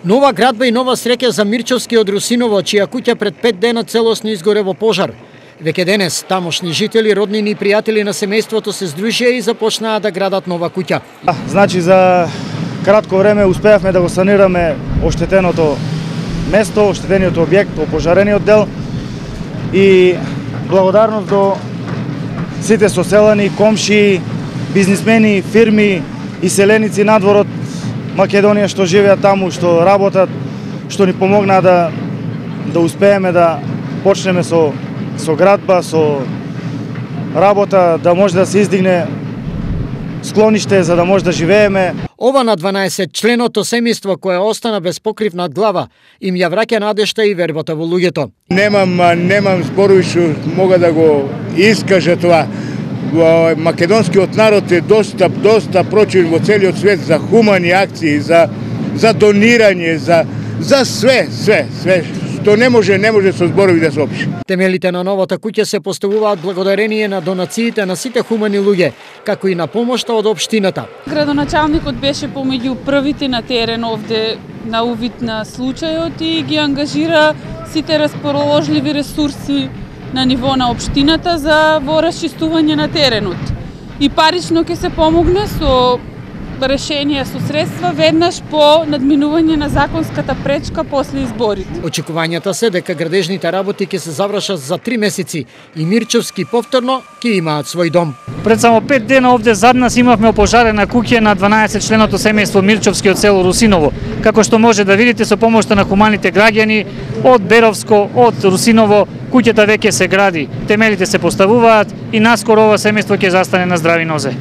Нова градба и нова среќа за Мирчовски од Русиново, чија куќа пред 5 дена целосно изгоре во пожар. Веќе денес тамошни жители, роднини и пријатели на семејството се здружија и започнаа да градат нова куќа. Значи за кратко време успеавме да го санираме оштетеното место, оштетениот објект, опожарениот дел и благодарност до сите соселани, комши, бизнисмени, фирми и селеници надвор од Македонија што живеат таму, што работат, што ни помогнаа да успееме да почнеме со градба, со работа, да може да се издигне склониште за да може да живееме. Ова на 12 членото семејство кое остана без покрив над глава им ја враќа надежта и вербата во луѓето. Немам зборови што мога да го искажа тоа. Македонскиот народ е доста прочен во целиот свет за хумани акции, за донирање, за све што не може со зборови да се опише. Темелите на новата куќа се поставуваат благодарение на донациите на сите хумани луѓе, како и на помошта од општината. Градоначалникот беше помеѓу првите на терен овде на увид на случајот и ги ангажира сите расположливи ресурси на ниво на општината за во расчистување на теренот. И парично ќе се помогне со решенија со средства веднаш по надминување на законската пречка после изборите. Очекувањата се дека градежните работи ќе се завршат за 3 месеци и Мирчовски повторно ќе имаат свој дом. Пред само 5 дена овде зад нас имавме опожарена куќа на 12 членото семејство Мирчовски од село Русиново. Како што може да видите со помошта на хуманите граѓани од Беровско, од Русиново, куќата веќе се гради, темелите се поставуваат и наскоро ова семејство ќе застане на здрави нозе.